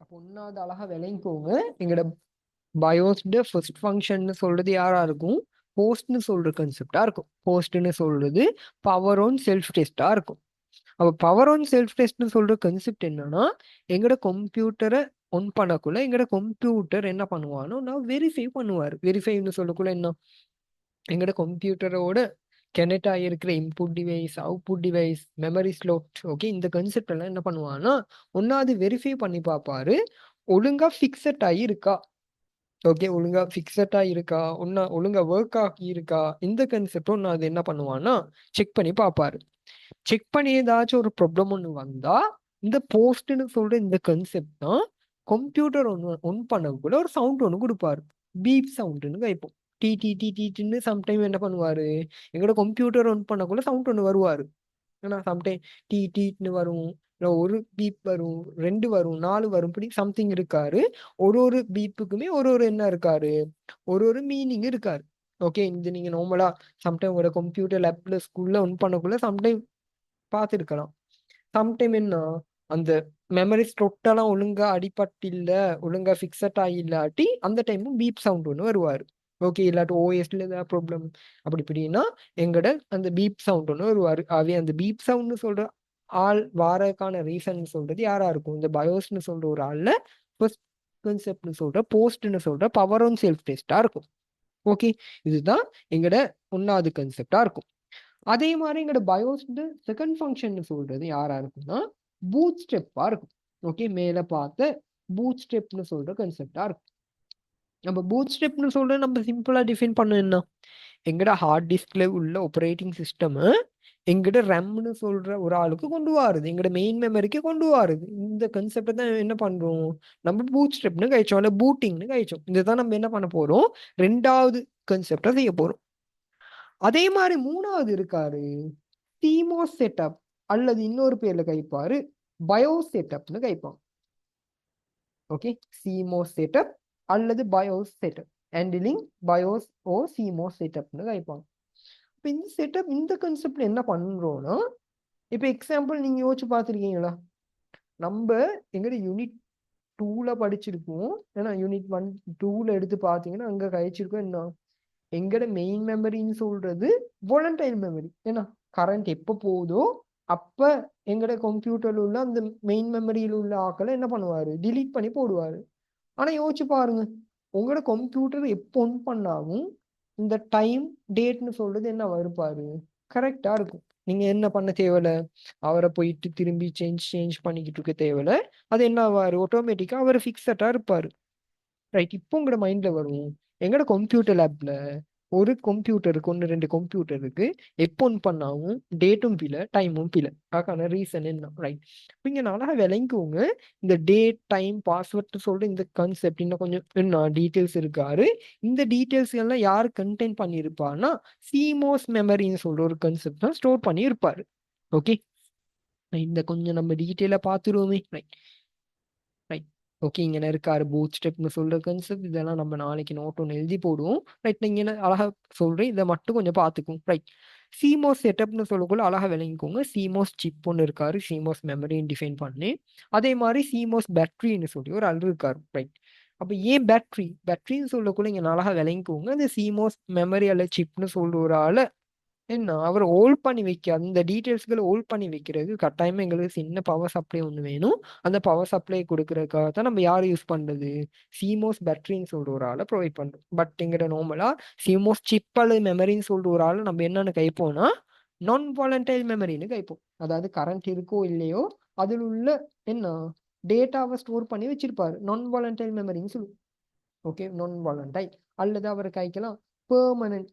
அப்போ ஒன்னாவது அழகா விளங்கிக்கோங்க. எங்களோட பயோஸ்ட ஃபர்ஸ்ட் ஃபங்க்ஷன் சொல்றது யாரா இருக்கும்? போஸ்ட்னு சொல்ற கன்செப்டா இருக்கும். போஸ்ட்னு சொல்றது பவர் ஆன் செல்ஃப் டெஸ்டா இருக்கும். அப்போ பவர் ஆன் செல்ஃப் டெஸ்ட்னு சொல்ற கன்செப்ட் என்னன்னா, எங்களோட கம்ப்யூட்டரை ஒன் பண்ணக்குள்ள எங்களோட கம்ப்யூட்டர் என்ன பண்ணுவானோ நான் வெரிஃபை பண்ணுவார். வெரிஃபைன்னு சொல்லக்குள்ள என்ன, எங்களோட கம்ப்யூட்டரோட கனெக்ட் ஆகியிருக்கிற input device, output device, memory slot, okay, இந்த கன்செப்ட் எல்லாம் என்ன பண்ணுவான்னா ஒன்னாவது வெரிஃபை பண்ணி பார்ப்பாரு, ஒழுங்கா ஃபிக்ஸட் ஆகி இருக்கா. ஓகே, ஒழுங்கா ஃபிக்ஸட் ஆகிருக்கா, ஒழுங்கா ஒர்க் ஆகி இருக்கா, இந்த கன்செப்ட் ஒன்னாவது என்ன பண்ணுவான்னா செக் பண்ணி பார்ப்பாரு. செக் பண்ணி ஏதாச்சும் ஒரு ப்ராப்ளம் ஒன்று வந்தா இந்த போஸ்ட்னு சொல்ற இந்த கன்செப்ட் தான் கம்ப்யூட்டர் ஒன் பண்ணக்குள்ள ஒரு சவுண்ட் ஒன்று கொடுப்பாரு. பீப் சவுண்டுன்னு கைப்போம். டி டி டி டின்னு சம்டைம் என்ன பண்ணுவாரு, எங்களோட கம்ப்யூட்டர் ஒன் பண்ணக்குள்ள சவுண்ட் ஒன்று வருவாரு. ஏன்னா சம்டைம் டி டின்னு வரும், இல்லை ஒரு பீப் வரும், 2 வரும், 4 வரும், இப்படி சம்திங் இருக்காரு. ஒரு பீப்புக்குமே ஒரு என்ன இருக்காரு, ஒரு மீனிங் இருக்காரு. ஓகே, இது நீங்க நார்மலா சம்டைம் உங்களோட கம்ப்யூட்டர் லேப்ல ஸ்கூல்ல ஒன் பண்ணக்குள்ள சம்டைம் பார்த்துருக்கலாம். சம்டைம் என்ன, அந்த மெமரிஸ் டொட்டெல்லாம் ஒழுங்கா அடிபட்டு இல்ல, ஒழுங்கா ஃபிக்ஸட் ஆகில்லாட்டி அந்த டைமும் பீப் சவுண்ட் ஒன்று வருவார். ஓகே, இல்லாட்டி ஓஎஸ்ல ஏதாவது ப்ராப்ளம் அப்படி இப்படின்னா எங்கட அந்த பீப் சவுண்ட் ஒன்று வருவார். ஆகவே அந்த பீப் சவுண்ட்னு சொல்ற ஆள் வாரக்கான ரீசன் சொல்றது யாரா இருக்கும்? இந்த பயோஸ்னு சொல்ற ஒரு ஆள்ல ஃபர்ஸ்ட் கன்செப்ட்னு சொல்ற போஸ்ட்னு சொல்ற பவர் ஆன் செல்ஃப் டெஸ்டா இருக்கும். ஓகே, இதுதான் எங்கட ஒன்னாவது கன்செப்டா இருக்கும். அதே மாதிரி எங்களோட பயோஸ் செகண்ட் ஃபங்க்ஷன் சொல்றது யாரா இருக்கும்னா பூட் ஸ்டெப்பா இருக்கும். ஓகே, மேல பார்த்த பூட் ஸ்டெப்னு சொல்ற கன்செப்டா இருக்கும். நம்ம பூட் ஸ்டெப்னு சொல்ற நம்ம சிம்பிளா டிஃபைன் பண்ண என்ன, எங்கட ஹார்ட் டிஸ்க்ல உள்ள ஆப்ரேட்டிங் சிஸ்டம் எங்கட ரெம்னு சொல்ற ஒரு ஆளுக்கு கொண்டு வாருது, எங்கட மெயின் மெமரிக்கு கொண்டு வாருது. இந்த கன்செப்ட் தான் என்ன பண்றோம், நம்ம பூட் ஸ்டெப்னு கழிச்சோம், இல்ல பூட்டிங்னு கழிச்சோம். இதுதான் நம்ம என்ன பண்ண போறோம், ரெண்டாவது கன்செப்டா செய்ய போறோம். அதே மாதிரி மூணாவது இருக்காரு சிமோஸ் செட்டப், அல்லது இன்னொரு பேர்ல கைப்பாரு பயோஸ் செட்டப்னு கைப்பான். ஓகே, சிமோஸ் செட்டப் அல்லது பயோஸ் செட்டப், ஹேண்டிலிங் பயோஸ் ஓ சிமோஸ் செட்டப்னு கைப்பாங்க. இப்போ இந்த செட்டப் இந்த கன்செப்ட்ல என்ன பண்றோம்னா, இப்போ எக்ஸாம்பிள் நீங்க யோசிச்சு பார்த்துருக்கீங்களா, நம்ம எங்கட யூனிட் 2ல படிச்சிருக்கோம். ஏன்னா யூனிட் 1 2ல எடுத்து பார்த்தீங்கன்னா அங்க கழிச்சிருக்கோம் என்ன, எங்கட மெயின் மெமரின்னு சொல்றது வாலண்டைல் மெமரி. ஏன்னா கரண்ட் எப்போ போகுதோ அப்ப எங்கட கம்ப்யூட்டர்ல உள்ள அந்த மெயின் மெமரியில் உள்ள ஆக்களை என்ன பண்ணுவாரு, டிலீட் பண்ணி போடுவாரு. ஆனா யோசிச்சு பாருங்க, உங்களோட கம்ப்யூட்டர் எப்போ ஒன் பண்ணாலும் இந்த டைம் டேட்னு சொல்றது என்ன வருப்பாரு, கரெக்டா இருக்கும். நீங்க என்ன பண்ண தேவையில்ல, அவரை போயிட்டு திரும்பி சேஞ்ச் பண்ணிக்கிட்டு இருக்க தேவையில்ல. அது என்ன ஆவாரு, ஆட்டோமேட்டிக்கா அவர் ஃபிக்ஸட்டா இருப்பாரு. ரைட், இப்போ உங்களோட மைண்ட்ல வரும், எங்கட கம்ப்யூட்டர் லேப்ல ஒரு கம்ப்யூட்டருக்கு 1 2 கம்ப்யூட்டருக்கு எப்போ ஒன் பண்ணாவும் டேட்டும் பில டைமும் பில. அதுக்கான ரீசன் என்ன, ரைட். இங்க நல்லா விளங்குவோங்க. இந்த டேட் டைம் பாஸ்வேர்ட் சொல்ற இந்த கான்செப்ட் இன்னும் கொஞ்சம் என்ன டீட்டெயில்ஸ் இருக்காரு. இந்த டீட்டெயில்ஸ் எல்லாம் யார் கண்டெயின் பண்ணியிருப்பார்னா சிமோஸ் மெமரின்னு சொல்ற ஒரு கான்செப்ட் தான் ஸ்டோர் பண்ணி இருப்பாரு. ஓகே, இந்த கொஞ்சம் நம்ம டீட்டெயிலா பார்த்துருவோமே. ரைட் ரைட் ஓகே, இங்கே இருக்காரு பூட் ஸ்டெப்னு சொல்ற கன்செப்ட். இதெல்லாம் நம்ம நாளைக்கு நோட் ஒன்று எழுதி போடுவோம். ரைட், நீங்க என்ன அழகா சொல்றேன், இதை மட்டும் கொஞ்சம் பார்த்துக்கும். ரைட், சிமோஸ் செட்டப்னு சொல்லக்குள்ள அழகா விளங்கிக்கோங்க. சிமோஸ் சிப் ஒன்று இருக்காரு, சிமோஸ் மெமரின்னு டிஃபைன் பண்ணி. அதே மாதிரி சிமோஸ் பேட்டரின்னு சொல்லி ஒரு ஆள் இருக்காரு. ரைட், அப்போ ஏன் பேட்டரின்னு சொல்லக்குள்ள இங்கே அழகா விளங்கிக்கோங்க. இந்த சிமோஸ் மெமரி அல்ல சிப்னு சொல்ற ஒரு ஆளை என்ன அவர் ஹோல்ட் பண்ணி வைக்க, அந்த டீட்டெயில்ஸ்களை ஹோல்ட் பண்ணி வைக்கிறது கட்டாயமா எங்களுக்கு சின்ன பவர் சப்ளை ஒன்று வேணும். அந்த பவர் சப்ளை கொடுக்கறதுக்காக தான் நம்ம யார் யூஸ் பண்றது, சிமோஸ் பேட்டரின்னு சொல்ற ஒரு ஆளை ப்ரொவைட் பண்றோம். பட் எங்கிட்ட நார்மலா சிமோஸ் சிப் அல்லது மெமரின்னு சொல்ற ஒரு ஆளை நம்ம என்னன்னு கைப்போம்னா நான் வாலண்டைல் மெமரின்னு கைப்போம். அதாவது கரண்ட் இருக்கோ இல்லையோ அதில் உள்ள என்ன டேட்டாவை ஸ்டோர் பண்ணி வச்சிருப்பாரு, நான் வாலண்டைல் மெமரின்னு சொல்லுவோம். ஓகே, நான் வாலண்டைல் அல்லது அவர் கைக்கலாம் பெர்மனன்ட்.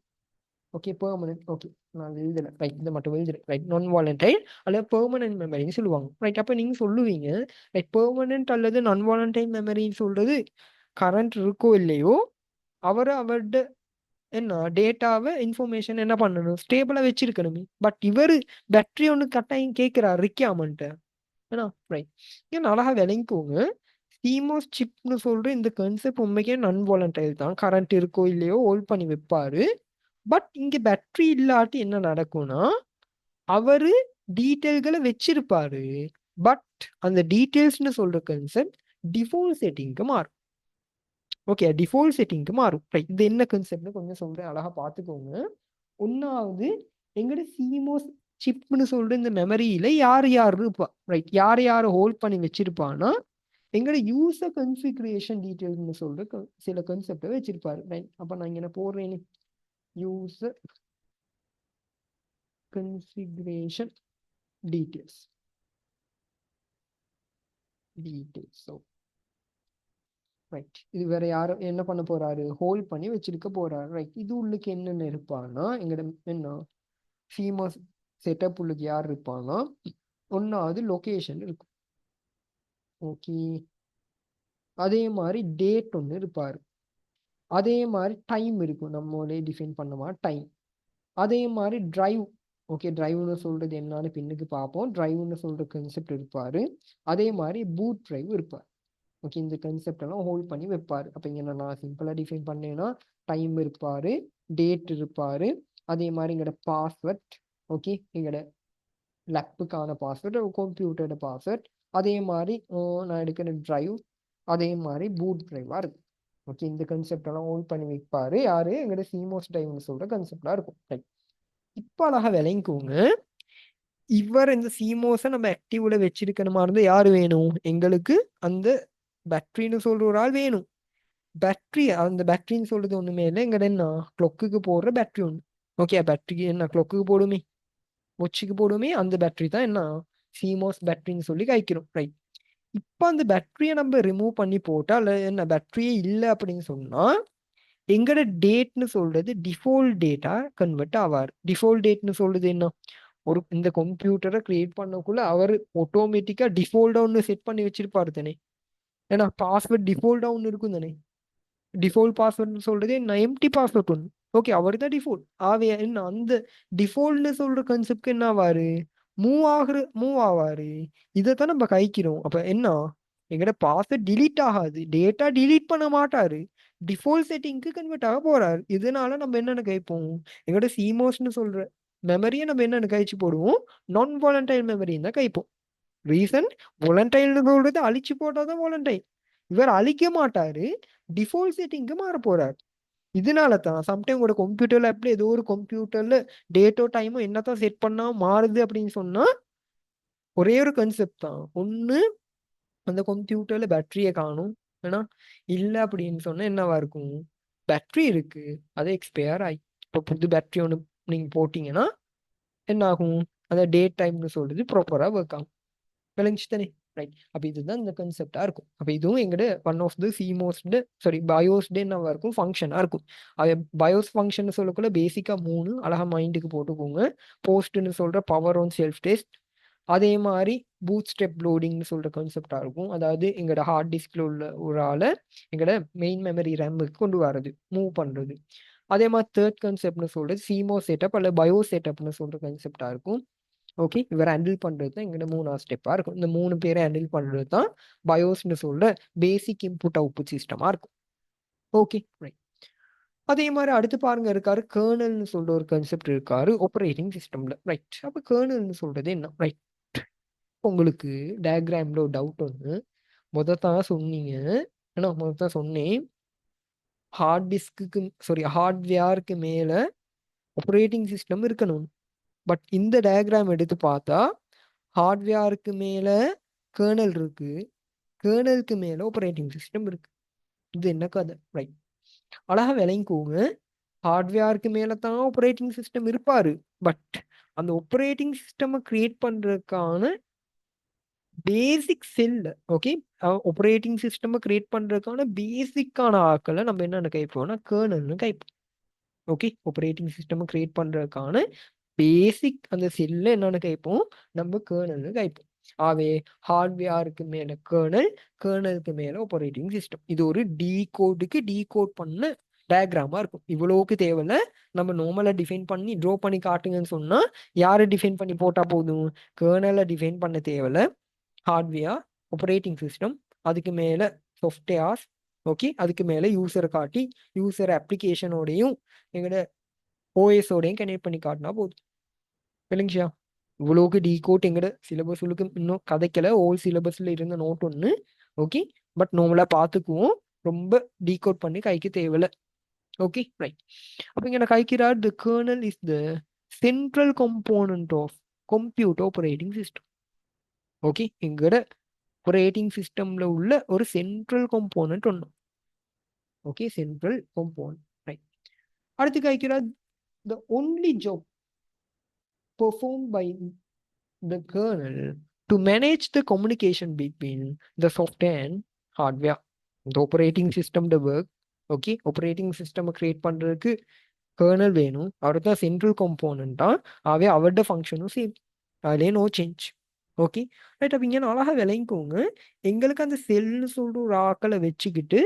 Okay, permanent. ஓகே, நான் எழுதல. ரைட், இதை மட்டும் எழுதுறேன். ரைட், நான் வாலண்டைல் அல்லது பெர்மனன்ட் மெமரின்னு சொல்லுவாங்க. ரைட், அப்போ நீங்க சொல்லுவீங்க ரைட், பெர்மனன்ட் அல்லது நான் வாலண்டைல் மெமரின்னு சொல்றது கரண்ட் இருக்கோ இல்லையோ அவர்கிட்ட என்ன டேட்டாவை இன்ஃபர்மேஷன் என்ன பண்ணணும், ஸ்டேபிளா வச்சிருக்கணுமே. பட் இவர் பேட்டரி ஒன்று கட்டாயம் கேட்கிறார் ரிக்யாமெண்ட்டை. ஏன்னா ரைட், ஏன்னா அழகா விளங்கிக்கோங்க. சிமோஸ் சிப்னு சொல்ற இந்த கான்செப்ட் உண்மைக்கே நான் வாலண்டைல் தான், கரண்ட் இருக்கோ இல்லையோ ஹோல்ட் பண்ணி வைப்பாரு. பட் இங்க பேட்டரி இல்லாட்டி என்ன நடக்கும்னா அவரு டீட்டெயில்களை வச்சிருப்பாரு. பட் அந்த டீட்டெயில்ஸ்னு சொல்ற கான்செப்ட் டிஃபால்ட் செட்டிங்க்கு மாறும். ஓகே, டிஃபால்ட் செட்டிங்க்கு மாறும். ரைட், இது என்ன கான்செப்ட்னு கொஞ்சம் சொல்றேன், அழகா பார்த்துக்கோங்க. ஒன்னாவது, எங்கட சிமோஸ் சிப்னு சொல்ற இந்த மெமரியில யார் யார் இருப்பா, ரைட், யார் யார் ஹோல்ட் பண்ணி வச்சிருப்பான்னா எங்கட யூசர் கன்ஃபிகரேஷன் டீட்டெயில்ஸ்னு சொல்ற சில கான்செப்டை வச்சிருப்பாரு. ரைட், அப்ப நான் இங்க என்ன போடுறேன், user configuration details. So right, இது வேற யாரும் என்ன பண்ண போறாரு, ஹோல்ட் பண்ணி வச்சிருக்க போறாரு. ரைட், இது உள்ளுக்கு என்னென்ன இருப்பான்னா எங்கட என்ன சிமோஸ் செட்டப் உள்ளுக்கு யார் இருப்பான்னா ஒன்னாவது லொகேஷன் இருக்கும். ஓகே, அதே மாதிரி டேட் ஒன்று இருப்பாரு. அதே மாதிரி டைம் இருக்கும், நம்மளே டிஃபைன் பண்ணமா டைம். அதே மாதிரி டிரைவ். ஓகே, டிரைவ்னு சொல்றது என்னன்னு பின்னுக்கு பார்ப்போம். டிரைவ்னு சொல்ற கான்செப்ட் இருப்பாரு. அதே மாதிரி பூட் டிரைவ் இருப்பார். ஓகே, இந்த கான்செப்ட் எல்லாம் ஹோல்ட் பண்ணி வைப்பாரு. அப்போ இங்கே நான் சிம்பிளா டிஃபைன் பண்ணேன்னா டைம் இருப்பாரு, டேட் இருப்பாரு, அதே மாதிரி எங்களோட பாஸ்வேர்ட். ஓகே, எங்களோட லேப்புக்கான பாஸ்வேர்ட், கம்ப்யூட்டரோட பாஸ்வேர்ட். அதே மாதிரி நான் எடுக்கிற டிரைவ், அதே மாதிரி பூட் டிரைவா இருக்கு. ஓகே, இந்த கான்செப்ட் எல்லாம் ஹோல்ட் பண்ணி வைப்பாரு யாரு, எங்களோட சிமோஸ் டிரைவ்னு சொல்ற கான்செப்டா இருக்கும். ரைட், இப்போ அழகா விளங்கிக்கோங்க. இவர் இந்த சிமோஸை நம்ம ஆக்டிவ்ல வச்சிருக்கணுமா இருந்தா யாரு வேணும் எங்களுக்கு, அந்த பேட்டரின்னு சொல்ற ஒரு ஆள் வேணும். பேட்டரி, அந்த பேட்டரின்னு சொல்றது ஒண்ணுமே இல்லை, எங்கட என்ன கிளொக்குக்கு போடுற பேட்டரி ஒன்று. ஓகே, பேட்டரிக்கு என்ன கிளொக்குக்கு போடுமே, ஒச்சுக்கு போடுமே, அந்த பேட்டரி தான் என்ன சிமோஸ் பேட்டரின்னு சொல்லி கைக்கிறோம். ரைட், இப்போ அந்த பேட்டரியை நம்ம ரிமூவ் பண்ணி போட்டா இல்லை என்ன பேட்டரியே இல்லை அப்படின்னு சொன்னா எங்கட டேட்னு சொல்றது டிஃபால்ட் டேட்டா கன்வெர்ட் ஆவார். டிஃபால்ட் டேட்னு சொல்றது என்ன, ஒரு இந்த கம்ப்யூட்டரை கிரியேட் பண்ணக்குள்ள அவர் ஆட்டோமேட்டிக்கா டிஃபால்ட்டா ஒன்று செட் பண்ணி வச்சிருப்பாரு தானே. ஏன்னா பாஸ்வேர்ட் டிஃபால்ட்டா ஒன்று இருக்கும் தானே. டிஃபால்ட் பாஸ்வேர்ட்னு சொல்றது என்ன, எம்டி பாஸ்வேர்ட் ஒன்று. ஓகே, அவர் தான் டிஃபால்ட். ஆவே என்ன அந்த டிஃபால்ட்னு சொல்ற கான்செப்ட் என்ன ஆவாரு, மூவ் ஆவாரு. இதைத்தான் நம்ம கைக்கிறோம். அப்ப என்ன, எங்கட பாஸ்வேர்ட் டிலீட் ஆகாது, டேட்டா டிலீட் பண்ண மாட்டாரு, டிஃபால்ட் செட்டிங்க்கு கன்வெர்ட் ஆக போறாரு. இதனால நம்ம என்னென்ன கைப்போம், எங்கட சிமோஸ்னு சொல்ற மெமரியை நம்ம என்னென்ன கழிச்சு போடுவோம், நான் வாலண்டைல் மெமரின்னு தான் கைப்போம். ரீசன், வாலண்டைல்னு சொல்றது அழிச்சு போட்டாதான் வாலண்டைல். இவர் அழிக்க மாட்டாரு, டிஃபால்ட் செட்டிங்க்கு மாற போறாரு. இதனால தான் சம்டைம் உங்களோட கம்ப்யூட்டர்ல எப்படி ஏதோ ஒரு கம்ப்யூட்டர்ல டேட்டோ டைமோ என்னத்தான் செட் பண்ணா மாறுது அப்படின்னு சொன்னா ஒரே ஒரு கான்செப்ட் தான். ஒன்று, அந்த கம்ப்யூட்டர்ல பேட்டரியை காணும். ஏன்னா இல்லை அப்படின்னு சொன்னா என்னவா இருக்கும், பேட்டரி இருக்கு, அது எக்ஸ்பயர் ஆகி இப்போ புது பேட்டரி ஒன்று நீங்க போட்டீங்கன்னா என்ன ஆகும், அந்த டேட் டைம்னு சொல்றது ப்ராப்பரா ஒர்க் ஆகும். விளங்கிச்சு தானே. ரைட், அப்போ இதுதான் இந்த கான்செப்டா இருக்கும். அப்போ இதுவும் எங்கட ஒன் ஆஃப் த சிமோஸ்டு பயோஸ்டே என்னவா இருக்கும், ஃபங்க்ஷனா இருக்கும். அது பயோஸ் ஃபங்க்ஷன் சொல்லக்குள்ள பேசிக்கா 3 அழகா மைண்டுக்கு போட்டுக்கோங்க. போஸ்ட்னு சொல்ற பவர் ஆன் செல்ஃப் டெஸ்ட், அதே மாதிரி பூட் ஸ்டெப் லோடிங்னு சொல்ற கான்செப்டா இருக்கும். அதாவது எங்களோட ஹார்ட் டிஸ்க்ல உள்ள ஒரு ஆளை எங்களோட மெயின் மெமரி ரேமுக்கு கொண்டு வரது, மூவ் பண்றது. அதே மாதிரி தேர்ட் கான்செப்ட்னு சொல்றது சிமோ செட்டப் அல்ல பயோ செட்டப்னு சொல்ற கான்செப்டா இருக்கும். ஓகே, இவர் ஹேண்டில் பண்றது தான் எங்களோட 3ஆவது ஸ்டெப்பா இருக்கும். இந்த 3 பேரை ஹேண்டில் பண்றது தான் பயோஸ்னு சொல்ற பேசிக் இன்புட் அவுட்புட் சிஸ்டமா இருக்கும். Okay, right. அதே மாதிரி அடுத்து பாருங்க இருக்காரு கர்னல்னு சொல்ற ஒரு கான்செப்ட் இருக்காரு ஆப்பரேட்டிங் சிஸ்டம்ல. ரைட், அப்ப கர்னல்னு சொல்றது என்ன. ரைட், உங்களுக்கு டயக்ராம்ல ஒரு டவுட் ஒன்று முதத்தான் சொன்னீங்க. ஏன்னா முதத்தான் சொன்னேன் ஹார்ட் டிஸ்க்கு ஹார்ட்வேருக்கு மேல ஆப்பரேட்டிங் சிஸ்டம் இருக்கணும். பட் இந்த டயக்ராம் எடுத்து பார்த்தா ஹார்ட்வேருக்கு மேல கேர்னல் இருக்கு, கேர்னலுக்கு மேல ஆப்பரேட்டிங் சிஸ்டம் இருக்கு. இது என்ன கதை. ரைட், அழகா விளங்கிக்கோங்க. ஹார்ட்வேருக்கு மேல தான் ஆப்பரேட்டிங் சிஸ்டம் இருப்பாரு. பட் அந்த ஆப்பரேட்டிங் சிஸ்டம் கிரியேட் பண்றதுக்கான பேசிக் செல், ஓகே, ஆப்பரேட்டிங் சிஸ்டம் கிரியேட் பண்றதுக்கான பேசிக்கான ஆக்களை நம்ம என்னென்ன கைப்போம்னா கேர்னல்னு கைப்போம். ஓகே, ஆப்பரேட்டிங் சிஸ்டம் கிரியேட் பண்றதுக்கான பேசிக் அந்த செல்ல என்னன்னு கைப்போம், நம்ம கேர்னல்னு கைப்போம். ஆவே ஹார்ட்வேருக்கு மேல கேர்னல், கேர்னலுக்கு மேல ஆப்பரேட்டிங் சிஸ்டம். இது ஒரு டீகோட் பண்ண டயக்ராமா இருக்கும். இவ்வளவுக்கு தேவையில்ல, நம்ம நார்மலா டிஃபைன் பண்ணி ட்ரா பண்ணி காட்டுங்கன்னு சொன்னா யாரை டிஃபைன் பண்ணி போட்டா போதும், கேர்னலை டிஃபைன் பண்ண தேவையில்ல, ஹார்ட்வேர், ஆப்பரேட்டிங் சிஸ்டம், அதுக்கு மேல சாஃப்ட்வேர்ஸ். ஓகே, அதுக்கு மேல யூசரை காட்டி யூசர் அப்ளிகேஷனோடையும் எங்களோட ஓஎஸோடையும் கனெக்ட் பண்ணி காட்டினா போதும். இல்லைங்கய்யா, இவ்வளோக்கு டீகோட் எங்கட சிலபஸ் இன்னும் கதைக்கல, ஓல்ட் சிலபஸ்ல இருந்த நோட் ஒன்று. ஓகே, பட் நார்மலாக பார்த்துக்குவோம், ரொம்ப டீகோட் பண்ணி கைக்கு தேவையில்லை. Okay right. அப்போ இங்கே கைக்கிறார் the kernel is the central component of computer operating system. Okay, எங்கட ஆப்ரேட்டிங் சிஸ்டம்ல உள்ள ஒரு சென்ட்ரல் காம்போனன்ட் ஒன்று. Okay, central component right. அடுத்து கைக்கிறார் the only job performed by the kernel to manage the communication between the software and hardware. The operating system the work. Okay, operating system create பண்ணுறதுக்கு kernel வேணும், அவருக்கு தான் central component தான். ஆகவே அவரோட ஃபங்க்ஷனும் same, அதிலே நோ சேஞ்ச். Okay right. அப்போ இங்கே அழகாக விளங்கிக்கோங்க, எங்களுக்கு அந்த செல்னு சொல்லிட்டு ஒரு ஆக்களை வச்சுக்கிட்டு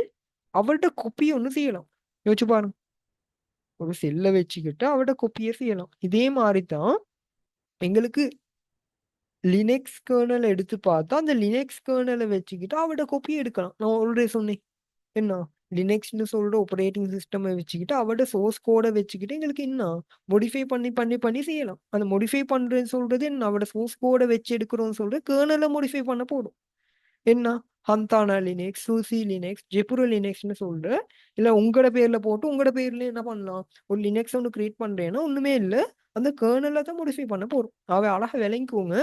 அவர்கிட்ட கொப்பியை ஒன்று செய்யலாம். யோசிச்சு பாருங்க, ஒரு செல்லை வச்சுக்கிட்டு அவர்கிட்ட கொப்பியை செய்யலாம். இதே மாதிரி தான் எங்களுக்கு லினக்ஸ் கர்னல் எடுத்து பார்த்தா அந்த லினக்ஸ் கர்னலை வச்சுக்கிட்டு அவட காப்பி எடுக்கலாம். நான் ஆல்ரெடி சொன்னேன் என்ன, லினக்ஸ்னு சொல்ற ஆப்ரேட்டிங் சிஸ்டமை வச்சுக்கிட்டு அவட சோர்ஸ் கோடை வச்சுக்கிட்டு எங்களுக்கு என்ன மோடிஃபை பண்ணி பண்ணி பண்ணி செய்யலாம். அந்த மோடிஃபை பண்றேன்னு சொல்றது என்ன, அவட சோர்ஸ் கோடை வச்சு எடுக்கிறோம்னு சொல்றது கர்னலை மோடிஃபை பண்ண போடும். என்ன, ஹந்தானா லினக்ஸ், சூசி லினக்ஸ், ஜெப்புரோ லினக்ஸ்னு சொல்ற, இல்ல உங்களோட பேர்ல போட்டு உங்களோட பேர்ல என்ன பண்ணலாம், ஒரு லினக்ஸ் ஒன்று கிரியேட் பண்றேன்னா ஒண்ணுமே இல்லை, அந்த கேர்னலை தான் மோடிஃபை பண்ண போறோம். அழகா விளங்கிக்கோங்க,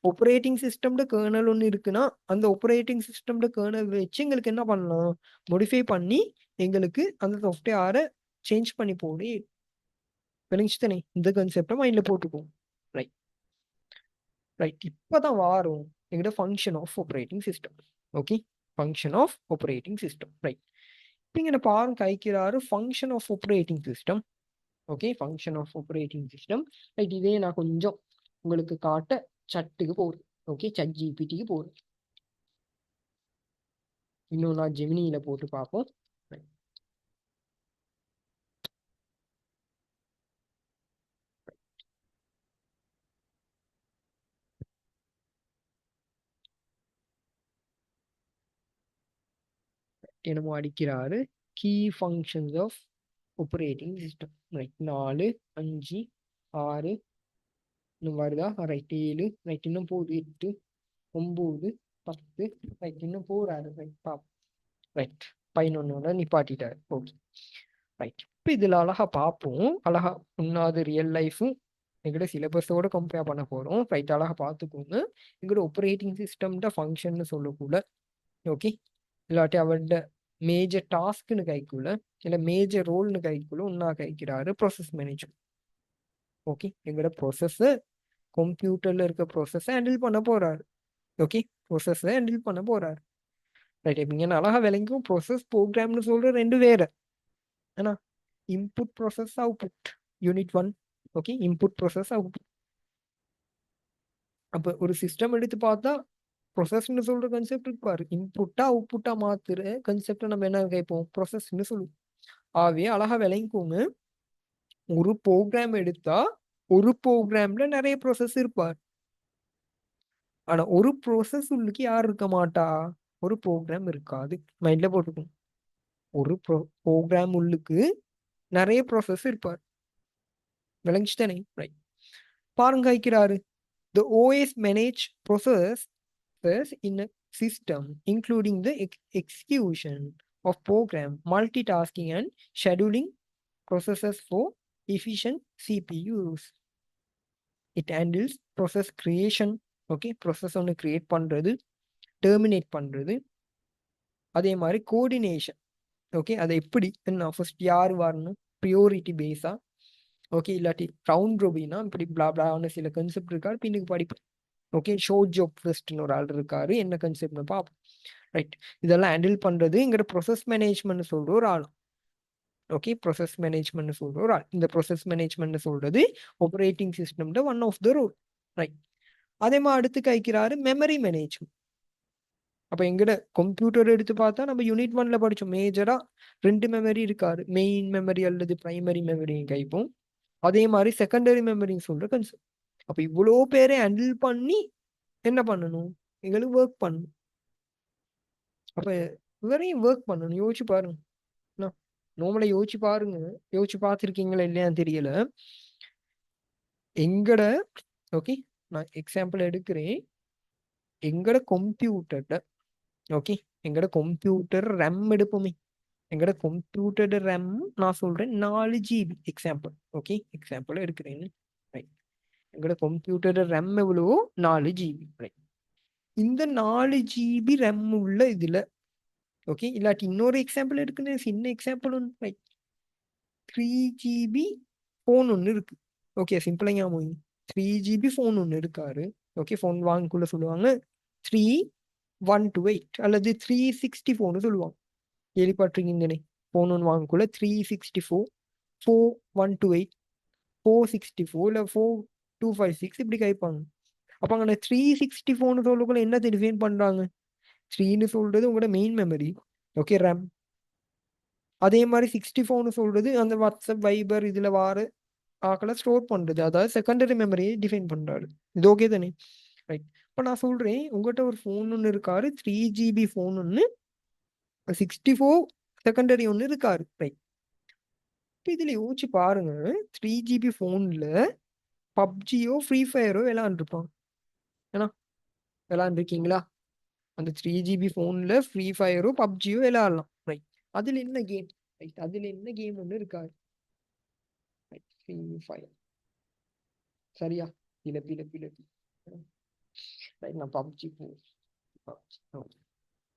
ஆப்ரேட்டிங் சிஸ்டம்ல கேர்னல் ஒன்று இருக்குன்னா அந்த ஆப்ரேட்டிங் சிஸ்டம்ல கேர்னல் வச்சு எங்களுக்கு என்ன பண்ணலாம், மோடிஃபை பண்ணி எங்களுக்கு அந்த சாஃப்ட்வேரை சேஞ்ச் பண்ணி போடு. விளங்கிச்சு தானே? இந்த கான்செப்டை மைண்ட்ல போட்டுக்கோங்க. Right right. இப்போதான் வாரும் எங்கிட்ட function of operating system. Okay, function of operating system right. இப்போ இங்கே பாருங்க கைக்கிறாரு function of operating system. Okay, function of operating system right. இதே நான் கொஞ்சம் உங்களுக்கு காட்ட சட்டுக்கு போகிறேன். ஓகே, சட் ஜிபிடிக்கு போகிறேன். இன்னும் நான் ஜெமினியில போட்டு பார்ப்போம். என்னமோ அடிக்கிறாரு, key functions of operating system right. 4 5 6 இன்னும் வருதா, ரைட் 7 ரைட், இன்னும் போகுது 8 9 10 ரைட், இன்னும் போறாரு ரைட். பாப்போம் ரைட். 11 நிப்பாட்டிட்டாரு. Okay right. இப்போ இதில் அழகா பார்ப்போம், அழகா ஒன்றாவது ரியல் லைஃபும் எங்களோட சிலபஸோட கம்பேர் பண்ண போகிறோம். ரைட், அழகா பார்த்துக்கோங்க. எங்களோட ஆப்ரேட்டிங் சிஸ்டம்ட ஃபங்க்ஷன் சொல்லக்கூட. ஓகே, இல்லாட்டி அவரோட மேஜர் டாஸ்க்னு கைக்குள்ள இல்லை மேஜர் ரோல்னு கைக்குள்ள ஒன்றா கைக்கிறாரு ப்ராசஸ் மேனேஜர். ஓகே, எங்களோட ப்ராசஸை கம்ப்யூட்டர்ல இருக்க ப்ராசஸை ஹேண்டில் பண்ண போறாரு. ஓகே, ப்ராசஸை ஹேண்டில் பண்ண போறாரு. ரைட். இப்போ இங்கே அழகா விளங்கும், ப்ராசஸ் ப்ரோக்ராம்னு சொல்ற ரெண்டு வேற. ஏன்னா input process output, unit 1. Okay, input process output. அப்போ ஒரு சிஸ்டம் எடுத்து பார்த்தா ப்ரொசஸ்ன்னு சொல்ற கன்செப்ட் இருப்பாரு, இன்புட்டா அவுட்புட்டா மாத்துற கன்செப்டை நம்ம என்ன கேட்போம், ப்ரொசஸ்ன்னு சொல்லுவோம். ஆகவே அழகா விளங்கிக்கோங்க, ஒரு ப்ரோக்ராம் எடுத்தா ஒரு ப்ரோக்ராம்ல நிறைய ப்ரோசஸ் இருப்பார். ஆனா ஒரு ப்ரோசஸ் உள்ளுக்கு யார் இருக்க மாட்டா, ஒரு ப்ரோக்ராம் இருக்காது. மைண்ட்ல போட்டுக்கணும், ஒரு ப்ரோக்ராம் உள்ளுக்கு நிறைய ப்ரோசஸ் இருப்பார். விளங்கிச்சு தானே? ரைட். பாருங்க வைக்கிறாரு, the OS manage processes in a system including the execution of program, multitasking and scheduling processes for efficient CPU use. It handles process creation. Okay, process ஒன்று கிரியேட் பண்ணுறது, டெர்மினேட் பண்ணுறது, அதே மாதிரி கோஆர்டினேஷன். ஓகே, அதை எப்படி என்ன ஃபர்ஸ்ட் யார் வரணும், ப்ரியோரிட்டி பேஸாக. ஓகே, இல்லாட்டி ரவுண்ட் ரோபினா இப்படி பிளா பிளான்னு சில கன்செப்ட் இருக்காரு, பின்னுக்கு படிப்பேன். ஓகே, ஷோ ஜாப் ஃபர்ஸ்ட்னு ஒரு ஆள் இருக்காரு, என்ன கன்செப்ட்னு பார்ப்போம். ரைட், இதெல்லாம் ஹேண்டில் பண்ணுறது எங்கிட்ட ப்ரொசஸ் மேனேஜ்மெண்ட் சொல்கிற ஒரு ஆள். ஓகே, ப்ரொசஸ் மேனேஜ்மெண்ட் சொல்கிற ஒரு ஆள். இந்த ப்ரொசஸ் மேனேஜ்மெண்ட் சொல்கிறது ஆப்ரேட்டிங் சிஸ்டம்ல one of the role. Right. அதே மாதிரி அடுத்து கைக்கிறாரு மெமரி மேனேஜ்மெண்ட். அப்போ எங்கிட்ட கம்ப்யூட்டர் எடுத்து பார்த்தா நம்ம யூனிட் 1ல படித்தோம், மேஜரா 2 மெமரி இருக்காரு, மெயின் மெமரி அல்லது பிரைமரி மெமரி கைப்போம். அதே மாதிரி செகண்டரி மெமரின்னு சொல்ற கன்செப்ட். அப்போ இவ்வளோ பேரை ஹேண்டில் பண்ணி என்ன பண்ணணும், எங்களுக்கு ஒர்க் பண்ணணும். அப்ப இவரையும் ஒர்க் பண்ணணும். யோசிச்சு பாருங்க, நார்மலா யோசிச்சு பாருங்க, யோசிச்சு பார்த்துருக்கீங்களா இல்லையான்னு தெரியல. எங்கட ஓகே, நான் எக்ஸாம்பிள் எடுக்கிறேன். எங்கட கம்ப்யூட்டர்ல ஓகே எங்கட கம்ப்யூட்டர் ரேம் எடுப்போமே. எங்கட கம்ப்யூட்டர் ரேம் நான் சொல்றேன் 4 GB எக்ஸாம்பிள். ஓகே, எக்ஸாம்பிள் எடுக்கிறேன். ரைட். எங்கட கம்ப்யூட்டர் ரேம் எவ்வளவோ 4 GB. ரைட். இந்த 4 GB ரேம் உள்ள இதுல, ஓகே, இல்லாட்டி இன்னொரு எக்ஸாம்பிள் எடுக்கணும். சின்ன எக்ஸாம்பிள் ஒன்று. ரைட். 3 GB ஃபோன் ஒன்று இருக்கு. ஓகே, சிம்பிளா ஞாபகம். 3 GB ஃபோன் ஒன்று இருக்காரு. ஓகே, ஃபோன் வாங்கக்குள்ள சொல்லுவாங்க 3128 அல்லது 364 சொல்லுவாங்க. கேள்விப்பட்டிருக்கீங்கன்னே. ஃபோன் ஒன்று வாங்கக்குள்ள 364, 4128, 464 இல்லை 4256 இப்படி கைப்பாங்க. அப்போ அங்கே 364 சொல்லக்குள்ள என்ன டிஃபைன் பண்றாங்க? 3ன்னு சொல்றது உங்களோட மெயின் மெமரி. Okay, RAM. அதே மாதிரி 64 சொல்றது அந்த வாட்ஸ்அப், வைபர் இதுல வார ஆக்களை ஸ்டோர் பண்றது, அதாவது செகண்டரி மெமரியை டிஃபைன் பண்றாரு. இது ஓகே தானே? ரைட். இப்போ நான் சொல்றேன், உங்கள்கிட்ட ஒரு ஃபோன் ஒன்று இருக்காரு, 3 GB ஃபோன் ஒன்று, 64 செகண்டரி ஒன்று இருக்காரு. ரைட். இப்போ இதில் யோசிச்சு பாருங்க, 3 GB ஃபோனில் பப்ஜியோ ஃப்ரீ ஃபயரோ விளாண்டுருப்பாங்க. ஏன்னா விளாண்டுருக்கீங்களா? அந்த 3 GB ஃபோனில் ஃப்ரீ ஃபயரோ பப்ஜியோ விளையாடலாம். ரைட். அதில் என்ன கேம்? ரைட். அதில் என்ன கேம் ஒன்று இருக்காரு? ரைட். Free fire. சரியா? Flappy flappy. ரைட். நான் பப்ஜி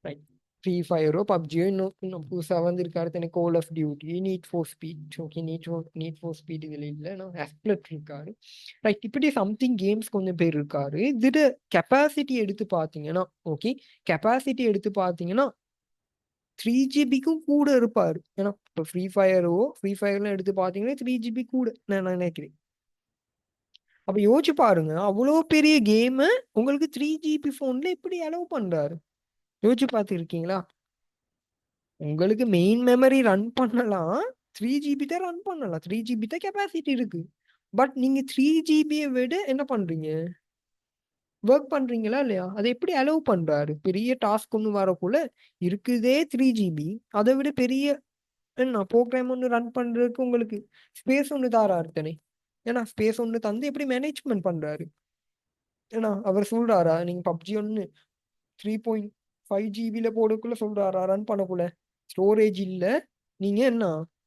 ரைட். ஃப்ரீ ஃபயரோ பப்ஜியோ இன்னும் புதுசாக வந்திருக்காரு தானே, call of duty, need for speed. Okay, need for speed இதில் இல்லை, நான் ஆஸ்பிளட் இருக்காரு. ரைட். இப்படி சம்திங் கேம்ஸ் கொஞ்சம் பேர் இருக்காரு. இதோட கெப்பாசிட்டி எடுத்து பார்த்தீங்கன்னா, ஓகே, கெப்பாசிட்டி எடுத்து பார்த்தீங்கன்னா 3 GBக்கும் கூட இருப்பாரு. ஏன்னா இப்போ ஃப்ரீ ஃபயர்லாம் எடுத்து பார்த்தீங்கன்னா 3 GB கூட நான் நினைக்கிறேன். அப்ப யோசிச்சு பாருங்க, அவ்வளோ பெரிய கேமு உங்களுக்கு 3 GB ஃபோன்ல எப்படி அலோவ் பண்றாரு? யோசிச்சு பார்த்துருக்கீங்களா? உங்களுக்கு மெயின் மெமரி ரன் பண்ணலாம், 3 GB தான் ரன் பண்ணலாம், 3 GB தான் கெப்பாசிட்டி இருக்கு. பட் நீங்க 3 GBயை விட என்ன பண்றீங்க? ஒர்க் பண்றீங்களா இல்லையா? அதை எப்படி அலோவ் பண்றாரு? பெரிய டாஸ்க் ஒன்று வரக்குள்ள இருக்குதே 3 GB, அதை விட பெரிய என்ன ப்ரோக்ராம் ஒன்று ரன் பண்றதுக்கு உங்களுக்கு ஸ்பேஸ் ஒன்று தாராரு தானே. ஏன்னா ஸ்பேஸ் ஒன்று தந்து எப்படி மேனேஜ்மெண்ட் பண்றாரு? ஏன்னா அவர் சொல்றாரா நீங்க பப்ஜி ஒன்று 3.5 GB போடக்குள்ள சொல்றாரா ரன் பண்ணக்குள்ள ஸ்டோரேஜ் இல்ல, நீங்க என்ன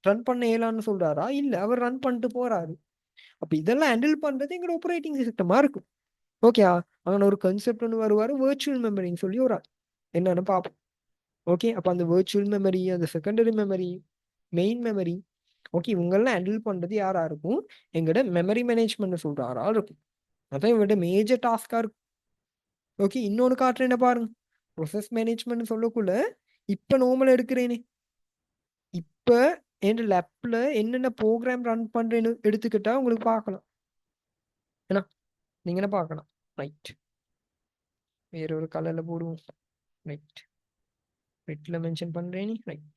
ரன் பண்ண இயலான்னு சொல்றாரா? இல்ல, அவர் ரன் பண்ணிட்டு போறாரு. அப்ப இதெல்லாம் ஹேண்டில் பண்றது எங்களோட ஆப்ரேட்டிங் சிஸ்டமா இருக்கும். ஓகே, அங்கே ஒரு கன்செப்ட் ஒன்று வருவாரு, வேர்ச்சுவல் மெமரின்னு சொல்லி ஒரு என்னன்னு பார்ப்போம். ஓகே, அப்போ அந்த வேர்ச்சுவல் மெமரி, அந்த secondary memory, main memory, okay, இவங்கெல்லாம் ஹேண்டில் பண்றது யாரா இருக்கும்? எங்கட மெமரி மேனேஜ்மெண்ட் சொல்ற ஆளா இருக்கும். அதான் இவட மேஜர் டாஸ்கா இருக்கும். ஓகே, இன்னொன்று காட்டுறேன் என்ன பாருங்க. ப்ரொசஸ் மேனேஜ்மெண்ட் சொல்லக்குள்ள இப்போ நார்மல் எடுக்கிறேனே, இப்போ என் லேப்ல என்னென்ன ப்ரோக்ராம் ரன் பண்றேன்னு எடுத்துக்கிட்டா உங்களுக்கு பார்க்கலாம். ஏன்னா நீங்க என்ன பார்க்கலாம். ரைட். வேற ஒரு கலர்ல போடுவோம். ரைட். ரைட்ல மென்ஷன் பண்றேனே. ரைட்.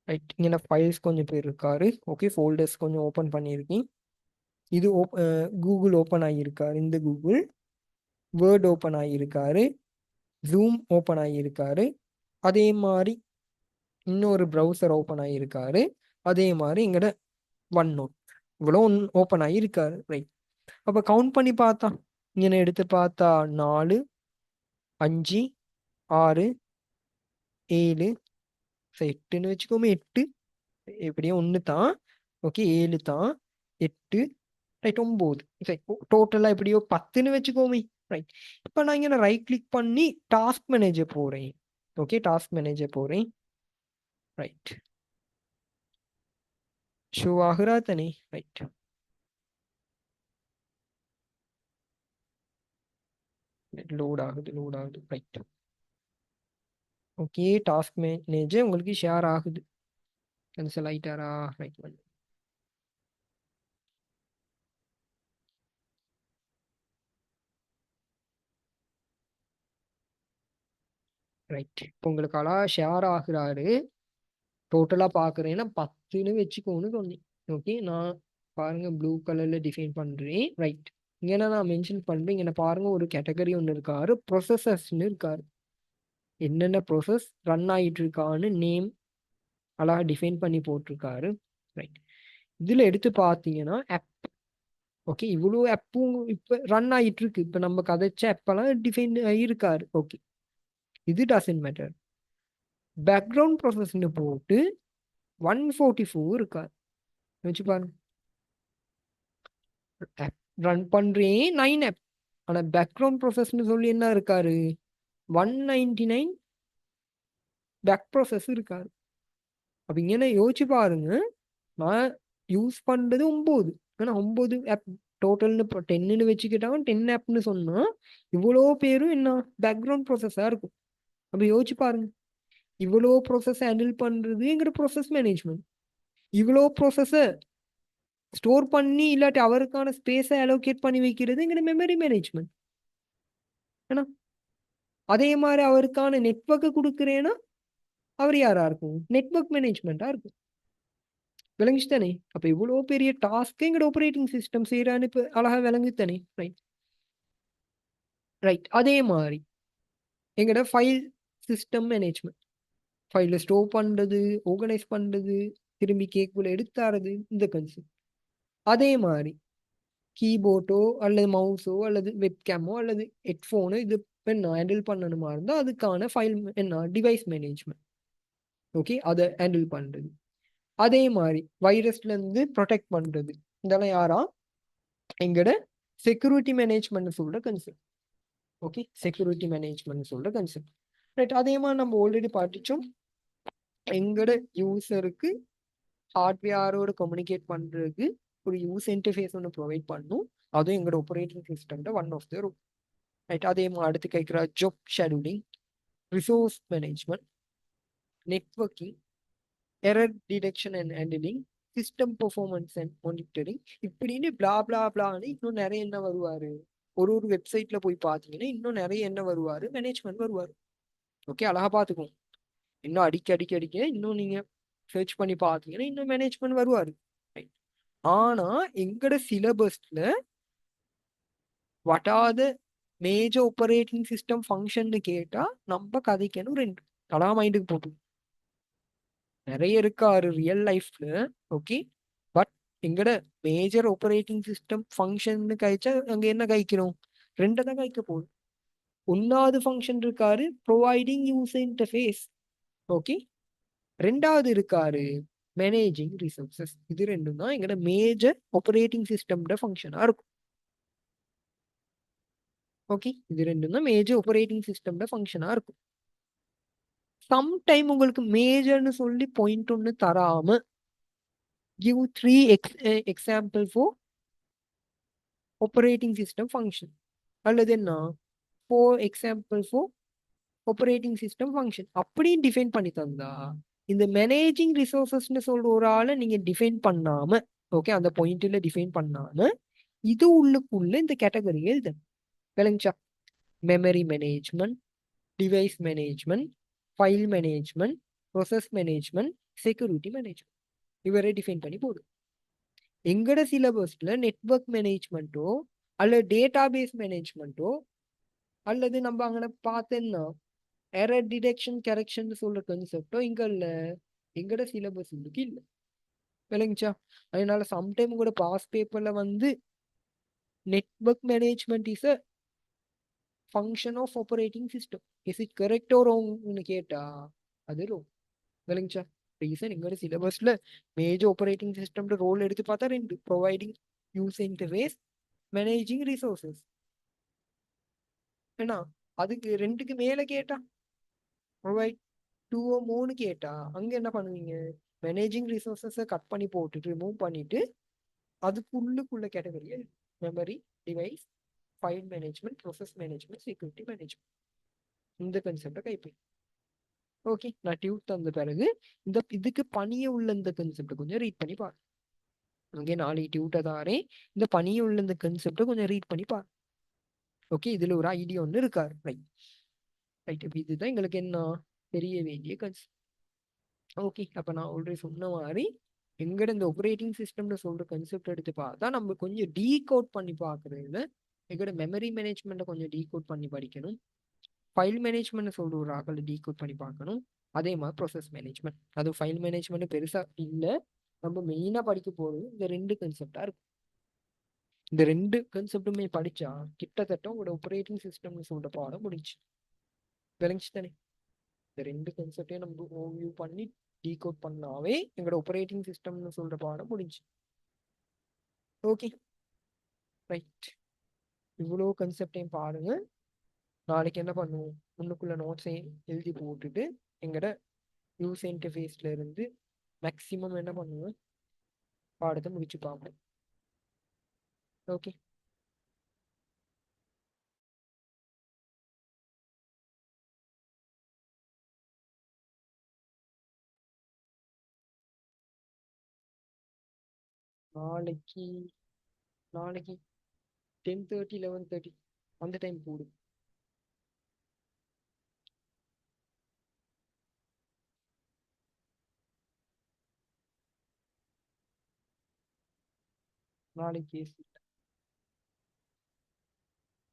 ரைட். இங்கே ஃபைல்ஸ் கொஞ்சம் பேர் இருக்காரு. ஓகே, ஃபோல்டர்ஸ் கொஞ்சம் ஓப்பன் பண்ணியிருக்கேன். இது கூகுள் ஓப்பன் ஆகியிருக்காரு. இந்த கூகுள் வேர்ட் ஓப்பன் ஆகியிருக்காரு. ஜூம் ஓப்பன் ஆகியிருக்காரு. அதே மாதிரி இன்னொரு ப்ரௌசர் ஓப்பன் ஆகியிருக்காரு. அதே மாதிரி எங்கட ஒன் நோட் இவ்வளோ ஓப்பன் ஆகியிருக்காரு. ரைட். அப்போ கவுண்ட் பண்ணி பார்த்தா இங்கே எடுத்து பார்த்தா 4, 5, 6, 7, 8ன்னு வச்சுக்கோமே. 8 எப்படியும் 1 தான். ஓகே, 7 தான். 8, ரைட், 9. சரி, டோட்டலாக எப்படியோ 10ன்னு வச்சுக்கோமே. ரைட். இப்போ நான் இங்கே ரைட் கிளிக் பண்ணி டாஸ்க் மேனேஜர் போகிறேன். ஓகே, டாஸ்க் மேனேஜர் போகிறேன். ரைட். ஷோ ஆகுறா தானே. ரைட். லோட் ஆகுது. ரைட். ஓகே, டாஸ்க் மேனேஜர் உங்களுக்கு ஷேர் ஆகுது. கேன்சல் ஆயிட்டாரா? ரைட். ரைட். இப்போ உங்களுக்கு ஷேர் ஆகுறாரு. டோட்டலாக பார்க்குறேன்னா 10ன்னு வச்சுக்கோன்னு சொன்னேன். ஓகே, நான் பாருங்க ப்ளூ கலரில் டிஃபைன் பண்ணுறேன். ரைட். இங்கே நான் மென்ஷன் பண்ணுறேன். இங்கே பாருங்க ஒரு கேட்டகரி ஒன்று இருக்காரு, ப்ரொசஸர்ஸ்ன்னு இருக்காரு. என்னென்ன ப்ரொசஸ் ரன் ஆகிட்டு இருக்கான்னு நேம் அழகாக டிஃபைன் பண்ணி போட்டிருக்காரு. ரைட். இதில் எடுத்து பார்த்தீங்கன்னா ஆப். ஓகே, இவ்வளோ ஆப்பும் இப்போ ரன் ஆகிட்டு இருக்கு. இப்போ நம்ம கதைச்ச ஆப்பெல்லாம் டிஃபைன் ஆகியிருக்காரு. ஓகே, இது டசன்ட் மேட்டர். பேக்ரவுண்ட் ப்ராசஸ்ன்னு போட்டு 144 இருக்காது. வச்சு பாருங்க, ரன் பண்றேன் 9 ஆப். ஆனா பேக்ரவுண்ட் ப்ராசஸ்ன்னு சொல்லி என்ன இருக்காரு, 199 பேக் ப்ராசஸ் இருக்காரு. அப்ப இங்கே யோசிச்சு பாருங்க, நான் யூஸ் பண்றது 9. ஆனா 9 ஆப் டோட்டல்னு இப்போ 10ன்னு வச்சுக்கிட்டாலும் 10 ஆப்னு சொன்னா இவ்வளோ பேரும் என்ன பேக்ரவுண்ட் ப்ராசஸா இருக்கும். அப்ப யோசிச்சு பாருங்க, இவ்வளோ ப்ராசஸ் ஹேண்டில் பண்றது எங்கிட்ட ப்ராசஸ் மேனேஜ்மெண்ட். இவ்வளோ ப்ராசஸை ஸ்டோர் பண்ணி இல்லாட்டி அவருக்கான ஸ்பேஸை அலோகேட் பண்ணி வைக்கிறது எங்கிட்ட மெமரி மேனேஜ்மெண்ட். ஏன்னா அதே மாதிரி அவருக்கான நெட்வொர்க்கை கொடுக்குறேன்னா அவர் யாரா இருக்கும், நெட்வொர்க் மேனேஜ்மெண்ட்டா இருக்கும். விளங்குச்சு தானே? அப்ப இவ்வளோ பெரிய டாஸ்க் எங்கட ஆப்பரேட்டிங் சிஸ்டம் செய்யறான்னு இப்ப அழகா விளங்கு தானே? Right right. அதே மாதிரி எங்கட ஃபைல் சிஸ்டம் மேனேஜ்மெண்ட், ஃபைலை ஸ்டோர் பண்றது, ஆர்கனைஸ் பண்றது, திரும்பி கேக்குள்ள எடுத்தாரது, இந்த கன்செப்ட். அதே மாதிரி கீபோர்டோ அல்லது மவுஸோ அல்லது வெப்கேமோ அல்லது ஹெட்ஃபோனோ இது என்ன ஹேண்டில் பண்ணணுமா இருந்தால் அதுக்கான ஃபைல் என்ன டிவைஸ் மேனேஜ்மெண்ட். ஓகே, அதை ஹேண்டில் பண்றது. அதே மாதிரி வைரஸ்ல இருந்து ப்ரொடெக்ட் பண்றது, இதெல்லாம் யாரா, எங்கட செக்யூரிட்டி மேனேஜ்மெண்ட் சொல்ற கன்செப்ட். ஓகே, செக்யூரிட்டி மேனேஜ்மெண்ட் சொல்ற கன்செப்ட். ரைட். அதே மாதிரி நம்ம ஆல்ரெடி படிச்சோம், எங்கட யூசருக்கு ஹார்ட்வேரோட கம்யூனிகேட் பண்றதுக்கு ஒரு யூஸ் இன்டர்ஃபேஸ் ஒன்று ப்ரொவைட் பண்ணும். அதுவும் எங்களோட ஆப்பரேட்டிங் சிஸ்டம்ல one of the rule. Right. அதே மாதிரி அடுத்து கேட்குற job scheduling, resource management, networking, error detection and handling, system performance and monitoring, இப்படின்னு பிளா பிளா பிளான்னு இன்னும் நிறைய என்ன வருவாரு, ஒரு வெப்சைட்ல போய் பார்த்தீங்கன்னா இன்னும் நிறைய என்ன வருவாரு, மேனேஜ்மெண்ட் வருவார். ஓகே, அழகா பார்த்துக்கோங்க. இன்னும் அடிக்க இன்னும் நீங்க சர்ச் பண்ணி பார்த்தீங்கன்னா இன்னும் மேனேஜ்மெண்ட் வருவாரு. ஆனா எங்கட சிலபஸ்ல what are the major operating system function கேட்டா நம்ம கதைக்கணும் 2. அழகா மைண்டுக்கு போட்டு நிறைய இருக்காரு ரியல் லைஃப்ல. ஓகே, பட் எங்கட மேஜர் ஆப்பரேட்டிங் சிஸ்டம் ஃபங்க்ஷன் கழிச்சா அங்க என்ன கழிக்கணும், 2 தான் கழிக்க போகுது. 1வது ஃபங்க்ஷன் இருக்காரு ப்ரொவைடிங் யூசர் இன்டர்ஃபேஸ். ஓகே, 2வது இருக்காரு மேனேஜிங் ரிசோர்சஸ். இது 2 தான் எங்கட மேஜர் ஆப்பரேட்டிங் சிஸ்டம்ட ஃபங்க்ஷனா இருக்கும். ஓகே, இது 2 தான் மேஜர் ஆப்பரேட்டிங் சிஸ்டம்ட ஃபங்க்ஷனா இருக்கும். சம்டைம் உங்களுக்கு மேஜர்னு சொல்லி பாயிண்ட் ஒன்று தராம give 3 example for operating system function அல்லது என்ன 4 example for operating system function அப்படின்னு டிஃபைன் பண்ணி தந்தா இந்த மேனேஜிங் ரிசோர்சஸ்ன்னு சொல்ற ஒரு ஆளை நீங்க டிஃபைன் பண்ணாம, ஓகே, அந்த பாயிண்ட்ல டிஃபைன் பண்ணாம இது உள்ளுக்குள்ள இந்த கேட்டகரியை எழுதணும். விளங்குச்சா? Memory management, device management, file management, process management, security management, இவரே டிஃபைன் பண்ணி போடு. எங்கட சிலபஸ்ல நெட்வொர்க் மேனேஜ்மெண்ட்டோ அல்லது டேட்டாபேஸ் மேனேஜ்மெண்ட்டோ அல்லது நம்ம அங்கே பார்த்தேன்னா எரர் டிடெக்ஷன் கரெக்ஷன் சொல்ற கன்செப்டோ இங்க இல்ல, எங்கட சிலபஸ் இதுக்கு இல்லை. விளங்குச்சா? அதனால சம்டைம் கூட பாஸ் பேப்பர்ல வந்து network management is a function of operating system, is it correct or ராங்னு கேட்டா அது ராங். விளங்குச்சா? ரீசன் எங்களோட சிலபஸ்ல மேஜர் ஆப்பரேட்டிங் சிஸ்டம் ரோல் எடுத்து பார்த்தா 2, providing user interface, managing resources. ஏன்னா அதுக்கு 2க்கு மேல கேட்டா ப்ரொவைட் 2 or 3 கேட்டா அங்க என்ன பண்ணுவீங்க, மேனேஜிங் ரிசோர்சஸை கட் பண்ணி போட்டுட்டு ரிமூவ் பண்ணிட்டு அதுக்குள்ளுக்குள்ள கேட்டகரியை memory, device, file management, process management, security management, இந்த கன்செப்டை கைப்பற்றி. ஓகே, நான் டியூட் தந்த பிறகு இதுக்கு பணிய உள்ள இந்த கன்செப்டை கொஞ்சம் ரீட் பண்ணி பாரு. அங்கே 4 டியூட்டை தாரே, இந்த பணிய உள்ள இந்த கன்செப்டை கொஞ்சம் ரீட் பண்ணி பாரு. ஓகே, இதுல ஒரு ஐடியா ஒன்று இருக்காரு. Right right. இப்போ இதுதான் எங்களுக்கு என்ன தெரிய வேண்டிய கன்செப்ட். ஓகே, அப்போ நான் ஆல்ரெடி சொன்ன மாதிரி எங்கட இந்த ஆப்பரேட்டிங் சிஸ்டம்னு சொல்ற கன்செப்ட் எடுத்து பார்த்தா நம்ம கொஞ்சம் டீகோட் பண்ணி பார்க்கறதுல எங்கட மெமரி மேனேஜ்மெண்ட்டை கொஞ்சம் டீகோட் பண்ணி படிக்கணும். ஃபைல் மேனேஜ்மெண்ட் சொல்ற ஒரு ஆக்களை டீகோட் பண்ணி பார்க்கணும். அதே மாதிரி ப்ராசஸ் மேனேஜ்மெண்ட், அது ஃபைல் மேனேஜ்மெண்ட் பெருசா இல்லை, நம்ம மெயினா படிக்க போறது இந்த 2 கன்செப்டா இருக்கும். இந்த 2 கன்செப்டுமே படிச்சா கிட்டத்தட்ட உங்களோட ஆப்பரேட்டிங் சிஸ்டம்னு சொல்ற பாடம் முடிஞ்சு. விளங்கிச்சு தானே? இந்த ரெண்டு கான்செப்டையும் நம்ம ஓவியூ பண்ணி டீகோட் பண்ணாவே எங்களோட ஆப்பரேட்டிங் சிஸ்டம்னு சொல்ற பாடம் முடிஞ்சு. Okay right. இவ்வளோ கன்செப்டையும் பாருங்க. நாளைக்கு என்ன பண்ணுவோம், முன்னுக்குள்ள நோட்ஸையும் எழுதி போட்டுட்டு எங்கட யூஸ் இன்டர்ஃபேஸ்ல இருந்து மேக்ஸிமம் என்ன பண்ணுவோம், பாடத்தை முடிச்சு பார்ப்போம். ஓகே. நாளைக்கு நாளைக்கு 10:30 11:30 அந்த டைம் போடு. நாளைக்கு